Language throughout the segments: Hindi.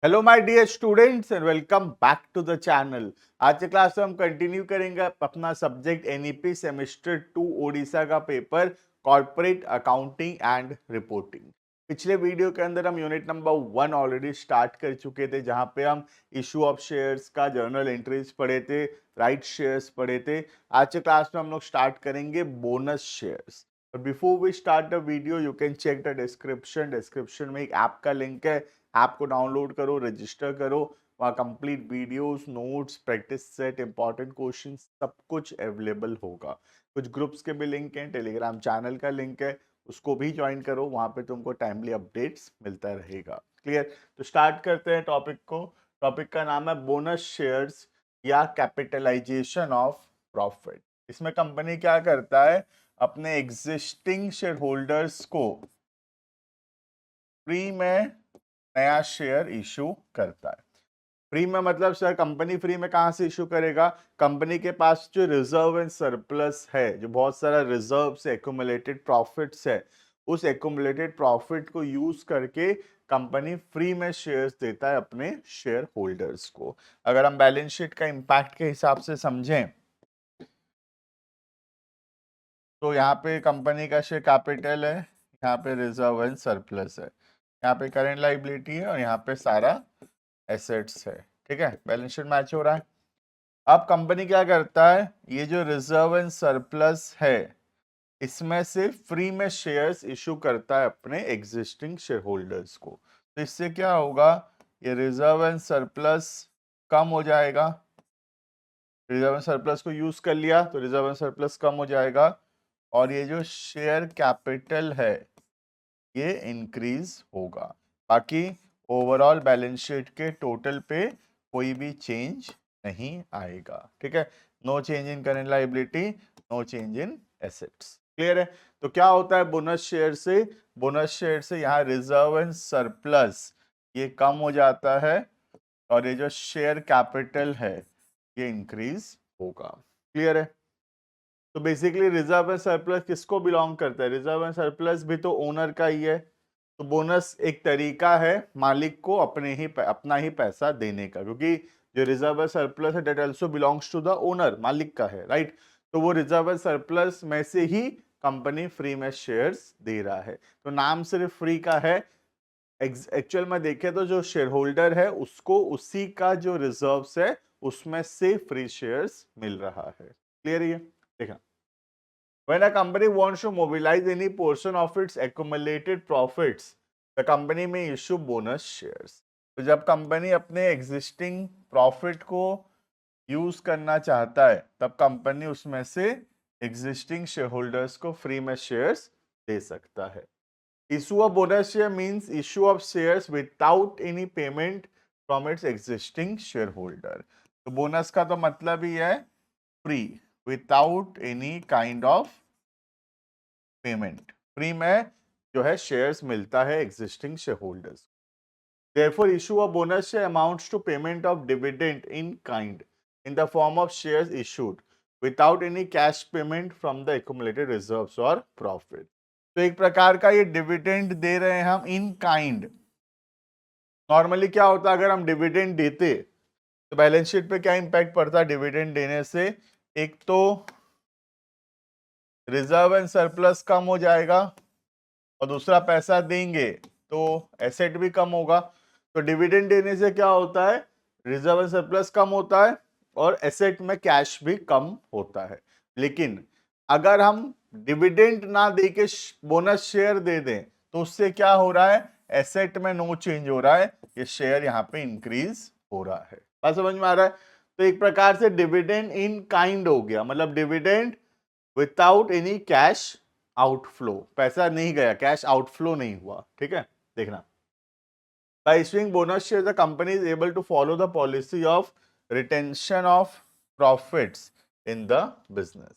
Hello my dear students and welcome back to the channel. आज के क्लास में हम कंटिन्यू करेंगे अपना सब्जेक्ट एनईपी सेमेस्टर 2 ओडिशा का paper corporate accounting and reporting. पिछले वीडियो के अंदर हम यूनिट नंबर 1 ऑलरेडी स्टार्ट कर चुके थे, जहां पे हम इशू ऑफ शेयर्स का जर्नल एंट्रीज पढ़े थे, राइट शेयर्स पढ़े थे। आज के क्लास में हम लोग स्टार्ट करेंगे bonus shares. Before we start the video you can check the description में एक ऐप का लिंक है। ऐप को डाउनलोड करो, रजिस्टर करो, वहाँ complete videos, notes, practice set, important question सब कुछ अवेलेबल होगा। कुछ ग्रुप्स के भी लिंक हैं, टेलीग्राम चैनल का लिंक है, उसको भी ज्वाइन करो, वहाँ पे तुमको टाइमली अपडेट्स मिलता रहेगा। क्लियर? तो स्टार्ट करते हैं टॉपिक को। टॉपिक का नाम है बोनस शेयर्स या कैपिटलाइजेशन ऑफ प्रॉफिट। इसमें कंपनी क्या करता है, अपने एग्जिस्टिंग शेयर होल्डर्स को फ्री में नया शेयर इशू करता है। फ्री में मतलब सर कंपनी फ्री में कहां से इशू करेगा? कंपनी के पास जो रिजर्व एंड सरप्लस है, जो बहुत सारा रिजर्व से एक्यूमुलेटेड प्रॉफिट्स है, उस एक्यूमुलेटेड प्रॉफिट को यूज करके कंपनी फ्री में शेयर्स देता है अपने शेयर होल्डर्स को। अगर हम बैलेंस शीट का इंपैक्ट के हिसाब से समझें तो यहाँ पे कंपनी का शेयर कैपिटल है, यहाँ पे रिजर्व एंड सरप्लस है, यहाँ पे करेंट लाइबिलिटी है और यहाँ पे सारा एसेट्स है। ठीक है, बैलेंस शीट मैच हो रहा है। अब कंपनी क्या करता है, ये जो रिजर्व एंड सरप्लस है इसमें से फ्री में शेयर्स इशू करता है अपने एग्जिस्टिंग शेयर होल्डर्स को। तो इससे क्या होगा, ये रिजर्व एंड सरप्लस कम हो जाएगा। रिजर्व एंड सरप्लस को यूज कर लिया तो रिजर्व एंड सरप्लस कम हो जाएगा और ये जो शेयर कैपिटल है ये इंक्रीज होगा। बाकी ओवरऑल बैलेंस शीट के टोटल पे कोई भी चेंज नहीं आएगा। ठीक है, no change in current liability, no change in assets. Clear है? तो क्या होता है बोनस शेयर से? बोनस शेयर से यहाँ रिजर्व एंड सरप्लस ये कम हो जाता है और ये जो शेयर कैपिटल है ये इंक्रीज होगा। क्लियर है? तो बेसिकली रिजर्व एंड सरप्लस किसको बिलोंग करता है? रिजर्व एंड सरप्लस भी तो ओनर का ही है। तो बोनस एक तरीका है मालिक को अपना ही पैसा देने का, क्योंकि जो रिजर्व एंड सरप्लस है that also belongs to the owner, मालिक का है, राइट? तो वो रिजर्व एंड सरप्लस में से ही कंपनी फ्री में शेयर्स दे रहा है। तो नाम सिर्फ फ्री का है, एक्चुअल में देखें तो जो शेयर होल्डर है उसको उसी का जो रिजर्व है उसमें से फ्री शेयर्स मिल रहा है। क्लियर? ये देखा, when a company wants to mobilize any portion of its accumulated profits, the company may issue bonus shares. तो जब कंपनी अपने एग्जिस्टिंग प्रॉफिट को यूज करना चाहता है तब कंपनी उसमें से एग्जिस्टिंग शेयर होल्डर्स को फ्री में शेयर्स दे सकता है। Issue of bonus share means issue of shares without any payment from its existing share holder. तो बोनस का तो मतलब ही है free, without any kind of payment. Free में जो है शेयर्स मिलता है existing share holders. Therefore, issue of bonus share amounts to payment of dividend in kind in the form of shares issued without any cash payment from the accumulated reserves or profit. तो एक प्रकार का ये डिविडेंड दे रहे हैं हम इन काइंड। नॉर्मली क्या होता है, अगर हम डिविडेंड देते तो बैलेंस शीट पे क्या इंपैक्ट पड़ता है डिविडेंड देने से? एक तो रिजर्व एंड सरप्लस कम हो जाएगा और दूसरा पैसा देंगे तो एसेट भी कम होगा। तो डिविडेंड देने से क्या होता है, रिजर्व एंड सरप्लस कम होता है और एसेट में कैश भी कम होता है। लेकिन अगर हम डिविडेंड ना दे के बोनस शेयर दे दें तो उससे क्या हो रहा है, एसेट में नो चेंज हो रहा है, ये शेयर यहाँ पे इंक्रीज हो रहा है। बात समझ में आ रहा है? तो एक प्रकार से डिविडेंड इन काइंड हो गया, मतलब dividend without any cash outflow, पैसा नहीं गया, कैश आउटफ्लो नहीं हुआ। ठीक है, देखना, by issuing bonus shares the company is able to follow the policy of retention of profits in the business.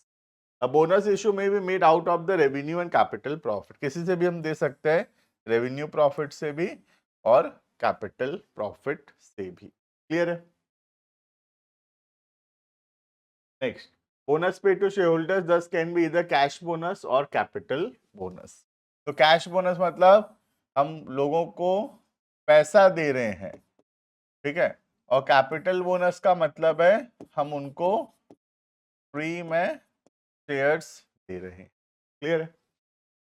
A bonus issue may be made out of the revenue and capital profit, किसी से भी हम दे सकते हैं, रेवेन्यू प्रॉफिट से भी और कैपिटल प्रॉफिट से भी। क्लियर है? नेक्स्ट, बोनस पे टू शेयर होल्डर्स दस कैन बी इधर कैश बोनस और कैपिटल बोनस। तो कैश बोनस मतलब हम लोगों को पैसा दे रहे हैं, ठीक है, और कैपिटल बोनस का मतलब है हम उनको फ्री में शेयर्स दे रहे हैं। क्लियर है?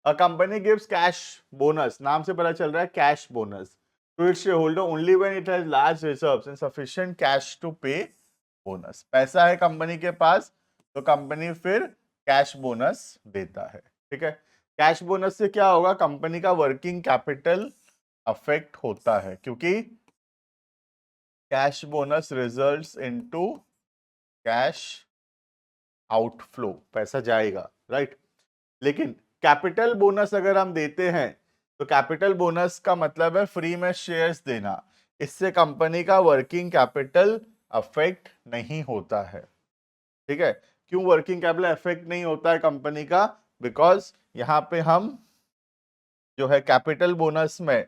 A company gives cash bonus, नाम से पता चल रहा है cash bonus to its share holder only when it has large reserves and sufficient cash to pay bonus. पैसा है कंपनी के पास तो कंपनी फिर कैश बोनस देता है। ठीक है, कैश बोनस से क्या होगा, कंपनी का वर्किंग कैपिटल अफेक्ट होता है, क्योंकि cash bonus results into cash outflow, पैसा जाएगा, राइट। लेकिन कैपिटल बोनस अगर हम देते हैं तो कैपिटल बोनस का मतलब है फ्री में शेयर्स देना, इससे कंपनी का वर्किंग कैपिटल अफेक्ट नहीं होता है। ठीक है, क्यों वर्किंग कैपिटल अफेक्ट नहीं होता है कंपनी का, बिकॉज यहां पे हम जो है कैपिटल बोनस में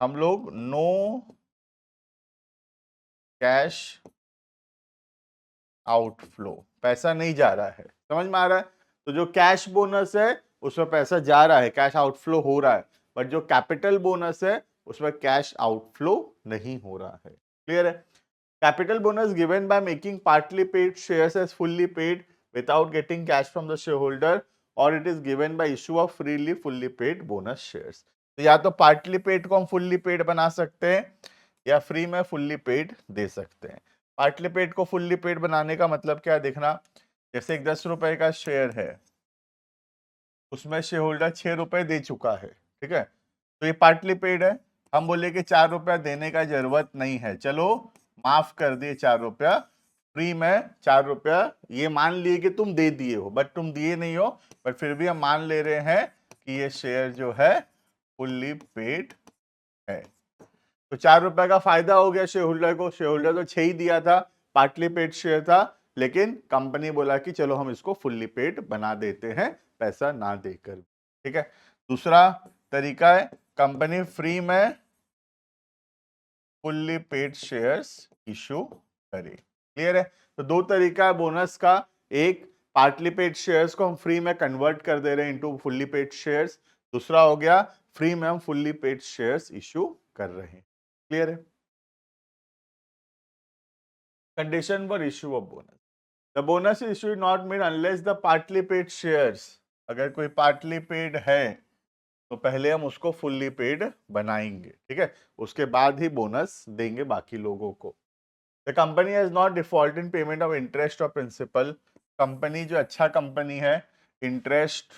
हम लोग नो कैश आउटफ्लो, पैसा नहीं जा रहा है, समझ में आ रहा है। तो जो कैश बोनस है उसमें पैसा जा रहा है, कैश आउटफ्लो हो रहा है, बट जो कैपिटल बोनस है उसमें कैश आउटफ्लो नहीं हो रहा है। क्लियर है? Capital bonus given by making partly paid shares as fully paid without getting cash from the share holder, और it is given by issue of freely fully paid bonus shares. तो या तो पार्टली पेड को हम फुल्ली पेड बना सकते हैं या फ्री में फुल्ली पेड दे सकते हैं। पार्टली पेड को फुल्ली पेड बनाने का मतलब क्या है देखना, जैसे एक 10 रुपए का शेयर है, उसमें शेयर होल्डर 6 रुपए दे चुका है, ठीक है, तो ये पार्टली पेड है। हम बोले कि 4 रुपया देने का जरूरत नहीं है, चलो माफ कर दिए 4 रुपया, फ्री में 4 रुपया, ये मान लिए कि तुम दे दिए हो बट तुम दिए नहीं हो, बट फिर भी हम मान ले रहे हैं कि ये शेयर जो है फुल्ली पेड है। तो 4 रुपए का फायदा हो गया शेयर होल्डर को, शेयर होल्डर तो 6 ही दिया था, पार्टली पेड शेयर था, लेकिन कंपनी बोला कि चलो हम इसको फुल्ली पेड बना देते हैं पैसा ना देकर। ठीक है, दूसरा तरीका है कंपनी फ्री में फुल्ली पेड शेयर्स इशू करे। क्लियर है? तो दो तरीका है बोनस का, एक पार्टली पेड शेयर्स को हम फ्री में कन्वर्ट कर दे रहे हैं इनटू फुल्ली पेड शेयर्स, दूसरा हो गया फ्री में हम फुल्ली पेड शेयर्स इशू कर रहे हैं। क्लियर है? Condition for issue of bonus. The bonus is issued not made unless the partly paid shares. अगर कोई partly paid है तो पहले हम उसको fully paid बनाएंगे, ठीक है, उसके बाद ही बोनस देंगे बाकी लोगों को। The company has not defaulted in payment of interest or principal. Company जो अच्छा कंपनी है, इंटरेस्ट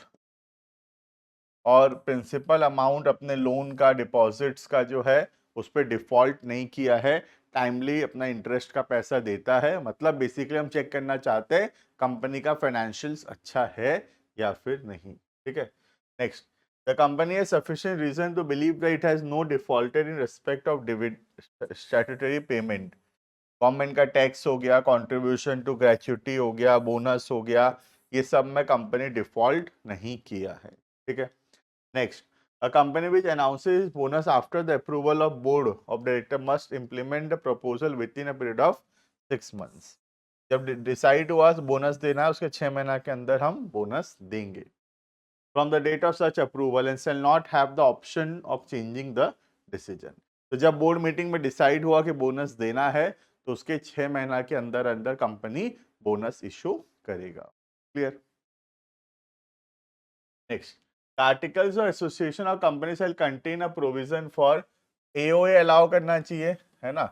और प्रिंसिपल अमाउंट अपने लोन का, डिपॉजिट्स का जो है उस पर डिफॉल्ट नहीं किया है, टाइमली अपना इंटरेस्ट का पैसा देता है। मतलब बेसिकली हम चेक करना चाहते हैं कंपनी का फाइनेंशियल्स अच्छा है या फिर नहीं। ठीक है, next, the company has sufficient reason to believe that it has no defaulted in respect of statutory payment. Government का टैक्स हो गया, कंट्रीब्यूशन टू ग्रेच्युटी हो गया, बोनस हो गया, ये सब में कंपनी डिफॉल्ट नहीं किया है। ठीक है, next, a company which announces bonus after the approval of board of director must implement the proposal within a period of 6 months. जब डिसाइड हुआ बोनस देना है उसके 6 महीना के अंदर हम बोनस देंगे from the date of such approval and shall not have the option of changing the decision. तो जब बोर्ड मीटिंग में डिसाइड हुआ कि बोनस देना है तो उसके 6 महीना के अंदर अंदर कंपनी बोनस इशू करेगा। Clear? Next, articles of association और company shall contain a provision for AOA allow करना चाहिए, है ना।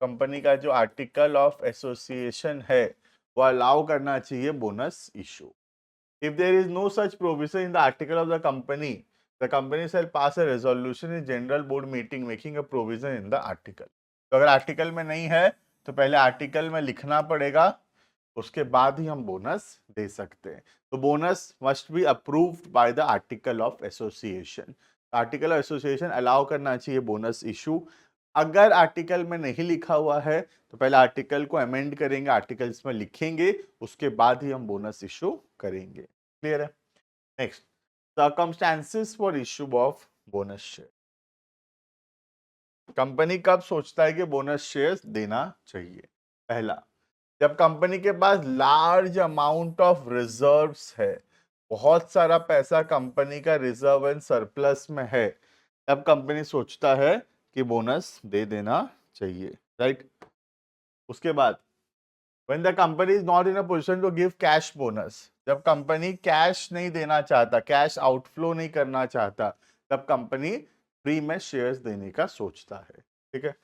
कंपनी का जो आर्टिकल ऑफ एसोसिएशन है वो अलाउ करना चाहिए bonus issue. If there is no such provision in the article of the company shall pass a resolution in general board meeting making a provision in the article. तो अगर आर्टिकल में नहीं है तो पहले आर्टिकल में लिखना पड़ेगा, उसके बाद ही हम बोनस दे सकते हैं। तो bonus must be approved by the article of association. Article of association allow करना चाहिए बोनस इशू। अगर आर्टिकल में नहीं लिखा हुआ है तो पहले आर्टिकल को अमेंड करेंगे, आर्टिकल्स में लिखेंगे, उसके बाद ही हम बोनस इशू करेंगे। क्लियर है? Next, circumstances for issue of bonus share. Company कब सोचता है कि बोनस शेयर्स देना चाहिए? पहला, जब कंपनी के पास लार्ज अमाउंट ऑफ रिजर्व्स है, बहुत सारा पैसा कंपनी का रिजर्व एंड सरप्लस में है, तब कंपनी सोचता है कि बोनस दे देना चाहिए, राइट। उसके बाद when the company is not in a position to give cash bonus, जब कंपनी कैश नहीं देना चाहता, कैश आउटफ्लो नहीं करना चाहता, तब कंपनी फ्री में शेयर्स देने का सोचता है, ठीक है।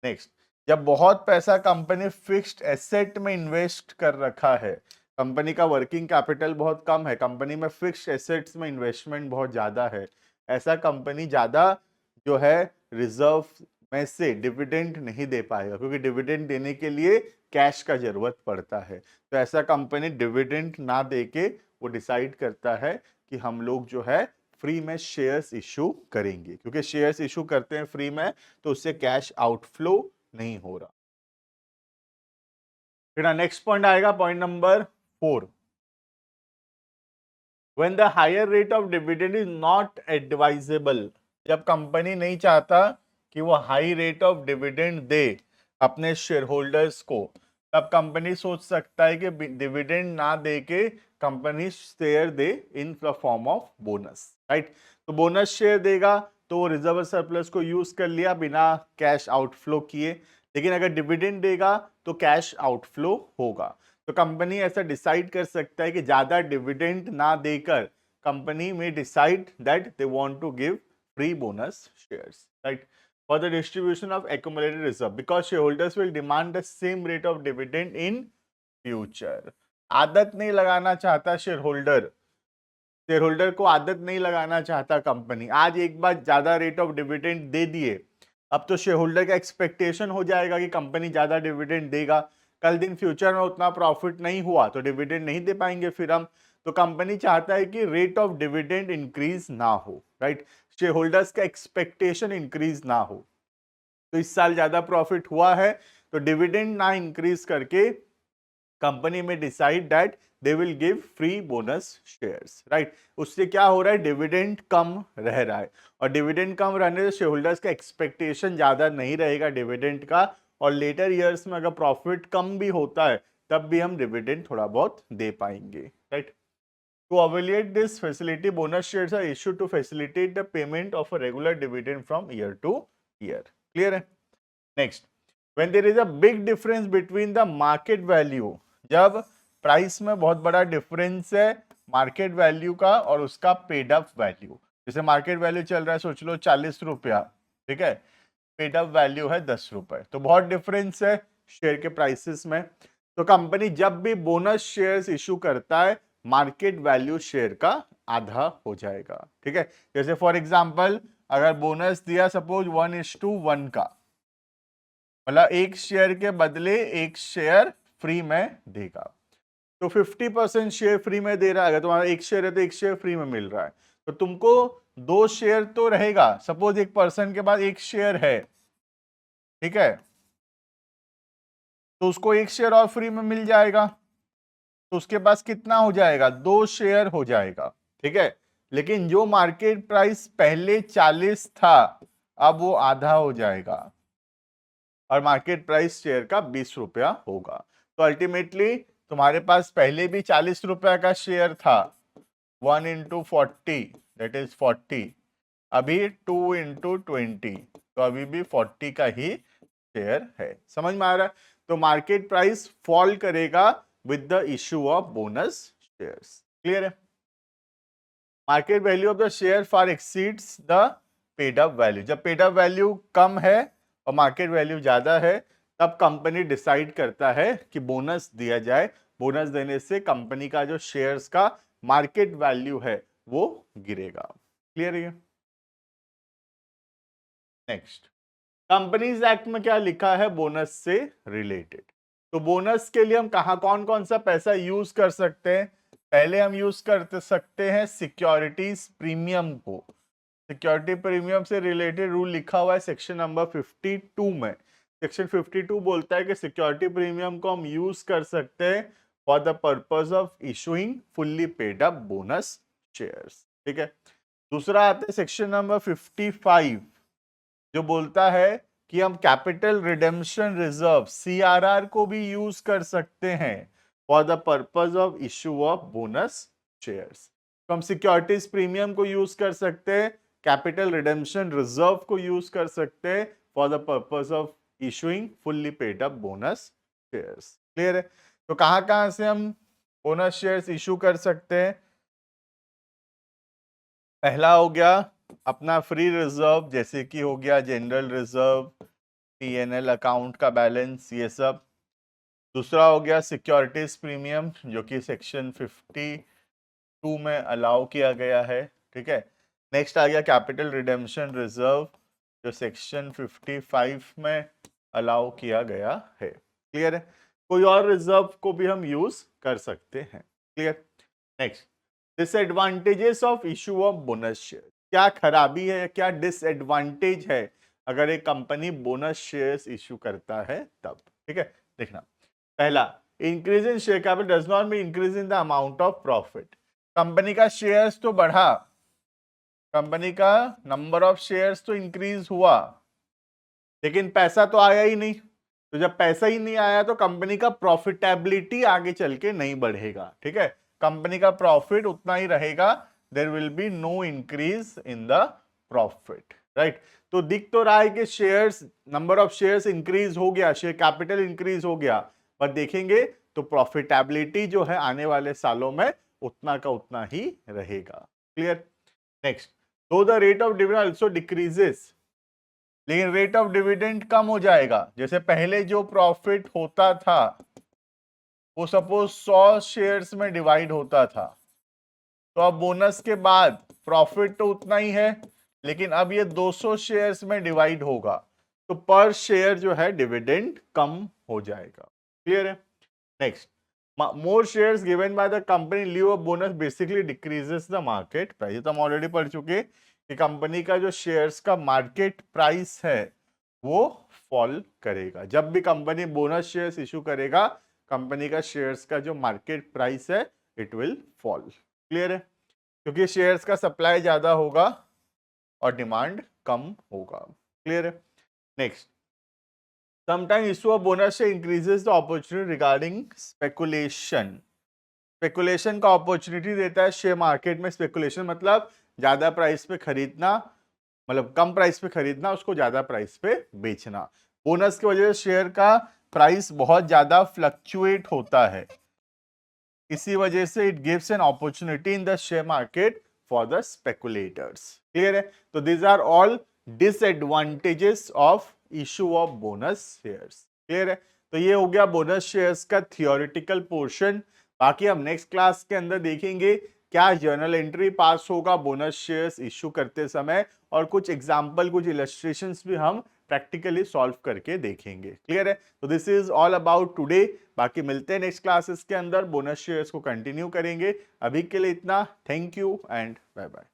नेक्स्ट, जब बहुत पैसा कंपनी फिक्स्ड एसेट में इन्वेस्ट कर रखा है, कंपनी का वर्किंग कैपिटल बहुत कम है, कंपनी में फिक्स्ड एसेट्स में इन्वेस्टमेंट बहुत ज्यादा है, ऐसा कंपनी ज्यादा जो है रिजर्व में से डिविडेंड नहीं दे पाएगा, क्योंकि डिविडेंड देने के लिए कैश का जरूरत पड़ता है। तो ऐसा कंपनी डिविडेंड ना देके वो डिसाइड करता है कि हम लोग जो है फ्री में शेयर्स इशू करेंगे, क्योंकि शेयर्स इशू करते हैं फ्री में तो उससे कैश आउटफ्लो नहीं हो रहा। फिर नेक्स्ट पॉइंट आएगा, point number 4, when the higher rate of dividend is not advisable, जब कंपनी नहीं चाहता कि वो हाई रेट ऑफ डिविडेंड दे अपने शेयर होल्डर्स को, तब कंपनी सोच सकता है कि डिविडेंड ना दे के company share they in the form of bonus, right. तो बोनस शेयर देगा तो रिजर्व सरप्लस को यूज कर लिया बिना कैश आउटफ्लो किए, लेकिन अगर डिविडेंड देगा तो कैश आउटफ्लो होगा। तो कंपनी ऐसा डिसाइड कर सकता है कि ज्यादा डिविडेंड ना देकर कंपनी में decide that they want to give free bonus shares, right, for the distribution of accumulated reserve, because shareholders will demand the same rate of dividend in future. आदत नहीं लगाना चाहता शेयरहोल्डर को आदत नहीं लगाना चाहता कंपनी। आज एक बार ज्यादा रेट ऑफ डिविडेंड दे दिए, अब तो शेयरहोल्डर का एक्सपेक्टेशन हो जाएगा कि कंपनी ज्यादा डिविडेंड देगा, कल दिन फ्यूचर में उतना प्रॉफिट नहीं हुआ तो डिविडेंड नहीं दे पाएंगे फिर हम। तो कंपनी चाहता है कि रेट ऑफ डिविडेंड इंक्रीज ना हो, राइट, शेयर होल्डर्स का एक्सपेक्टेशन इंक्रीज ना हो। तो इस साल ज्यादा प्रॉफिट हुआ है तो डिविडेंड ना इंक्रीज करके कंपनी में decide that they will give free bonus shares, right. उससे क्या हो रहा है, डिविडेंड कम रह रहा है, और डिविडेंड कम रहने से शेयर होल्डर्स का एक्सपेक्टेशन ज्यादा नहीं रहेगा डिविडेंड का, और लेटर ईयर्स में अगर प्रॉफिट कम भी होता है तब भी हम डिविडेंड थोड़ा बहुत दे पाएंगे, right. To evaluate this facility, bonus shares are issued to facilitate the payment of a regular dividend from year to year. Clear है? Next, when there is a big difference between the market value, जब प्राइस में बहुत बड़ा डिफरेंस है मार्केट वैल्यू का और उसका पेड अप वैल्यू, जैसे मार्केट वैल्यू चल रहा है सोच लो 40 रुपया, ठीक है, पेड अप वैल्यू है 10 रुपए, तो बहुत डिफरेंस है शेयर के प्राइसेस में। तो कंपनी जब भी बोनस शेयर्स इशू करता है मार्केट वैल्यू शेयर का आधा हो जाएगा, ठीक है। जैसे फॉर एग्जांपल अगर बोनस दिया सपोज 1:1 का, मतलब एक शेयर के बदले एक शेयर फ्री में देगा, तो 50% शेयर फ्री में दे रहा है, अगर तुम्हारा एक शेयर है तो एक शेयर फ्री में मिल रहा है, तो तुमको 2 शेयर तो रहेगा, सपोज एक पर्सन के पास एक शेयर है, ठीक है, तो उसको एक शेयर और फ्री में मिल जाएगा, तो उसके पास कितना हो जाएगा, 2 शेयर हो जाएगा, ठीक है। लेकिन जो मार्केट प्राइस पहले 40 था अब वो आधा हो जाएगा और मार्केट प्राइस शेयर का 20 रुपया होगा। तो अल्टीमेटली तुम्हारे पास पहले भी 40 रुपया का शेयर था, 1 × 40 दैट इज 40, अभी 2 × 20 तो अभी भी 40 का ही शेयर है, समझ में आ रहा है। तो मार्केट प्राइस फॉल करेगा with the issue of bonus shares. Clear है? Market value of the share far exceeds the paid up value. जब paid up value कम है और market value ज्यादा है तब कंपनी डिसाइड करता है कि बोनस दिया जाए, बोनस देने से कंपनी का जो शेयर्स का मार्केट वैल्यू है वो गिरेगा। क्लियर है? नेक्स्ट, कंपनीज एक्ट में क्या लिखा है बोनस से रिलेटेड। तो बोनस के लिए हम कौन कौन सा पैसा यूज कर सकते हैं, पहले हम यूज कर सकते हैं सिक्योरिटीज प्रीमियम को। सिक्योरिटी प्रीमियम से रिलेटेड रूल लिखा हुआ है सेक्शन नंबर 52 में। सेक्शन 52 बोलता है कि सिक्योरिटी प्रीमियम को हम यूज कर सकते हैं for the purpose of issuing fully paid up bonus shares, ठीक है। दूसरा आता है सेक्शन नंबर 55 जो बोलता है कि हम कैपिटल रिडेम्पशन रिजर्व CRR को भी यूज कर सकते हैं for the purpose of issue of bonus shares. तो हम सिक्योरिटीज प्रीमियम को यूज कर सकते हैं, कैपिटल रिडेम्पशन रिजर्व को यूज कर सकते हैं for the purpose of issuing fully paid up bonus shares. Clear है? तो कहां से हम बोनस शेयर्स इशू कर सकते हैं? पहला हो गया अपना फ्री रिजर्व, जैसे कि हो गया जनरल रिजर्व, पीएनएल अकाउंट का बैलेंस, ये सब। दूसरा हो गया सिक्योरिटीज प्रीमियम, जो कि सेक्शन 52 में अलाउ किया गया है। ठीक है। नेक्स्ट आ गया कैपिटल रिडेम्पशन रिजर्व, जो सेक्शन 55 में अलाउ किया गया है। क्लियर है? कोई और रिजर्व को भी हम यूज कर सकते हैं। Clear? Next, disadvantages of issue of bonus share. क्या खराबी है, क्या डिसएडवांटेज है अगर एक कंपनी बोनस शेयर्स इशू करता है तब? ठीक है, देखना। पहला, increase in share capital does not mean increase in the amount of profit. Company का शेयर्स तो बढ़ा, कंपनी का नंबर ऑफ शेयर्स तो इंक्रीज हुआ, लेकिन पैसा तो आया ही नहीं। तो जब पैसा ही नहीं आया तो कंपनी का प्रॉफिटेबिलिटी आगे चल के नहीं बढ़ेगा। ठीक है, कंपनी का प्रॉफिट उतना ही रहेगा, there will be no increase in the profit. Right? तो दिख तो रहा है कि shares, number of shares increase हो गया, शेयर कैपिटल इंक्रीज हो गया, पर देखेंगे तो प्रॉफिटेबिलिटी जो है आने वाले सालों में उतना का उतना ही रहेगा। क्लियर? नेक्स्ट, दो the rate of dividend also decreases, लेकिन रेट ऑफ डिविडेंड कम हो जाएगा। जैसे पहले जो प्रॉफिट होता था वो सपोज 100 शेयर्स में डिवाइड होता था, तो अब बोनस के बाद प्रॉफिट तो उतना ही है, लेकिन अब ये 200 शेयर्स में डिवाइड होगा, तो पर शेयर जो है डिविडेंड कम हो जाएगा। क्लियर है? Next, more shares given by the company leave of bonus basically decreases the market price. तो हम ऑलरेडी पढ़ चुके कि कंपनी का जो शेयर्स का मार्केट प्राइस है वो फॉल करेगा। जब भी कंपनी बोनस शेयर्स इशू करेगा, कंपनी का शेयर्स का जो मार्केट प्राइस है इट विल फॉल। क्लियर है? क्योंकि शेयर्स का सप्लाई ज्यादा होगा और डिमांड कम होगा। क्लियर है? Next, sometime issue of bonus share increases the opportunity regarding speculation. Speculation का अपॉर्चुनिटी देता है शेयर मार्केट में। स्पेकुलेशन मतलब ज्यादा प्राइस पे खरीदना, मतलब कम प्राइस पे खरीदना, उसको ज्यादा प्राइस पे बेचना। बोनस की वजह से शेयर का प्राइस बहुत ज्यादा फ्लक्चुएट होता है, इसी वजह से it gives an opportunity in the share market for the speculators. Clear है? तो these are all disadvantages of issue of bonus shares. Clear है? तो ये हो गया बोनस शेयर्स का थियोरिटिकल पोर्शन। बाकी हम नेक्स्ट क्लास के अंदर देखेंगे क्या जर्नल एंट्री पास होगा बोनस शेयर्स इशू करते समय, और कुछ एग्जाम्पल, कुछ इलस्ट्रेशंस भी हम प्रैक्टिकली सॉल्व करके देखेंगे। क्लियर है? तो this is all about today. बाकी मिलते हैं नेक्स्ट क्लासेस के अंदर, बोनस शेयर्स को कंटिन्यू करेंगे। अभी के लिए इतना। Thank you and bye bye.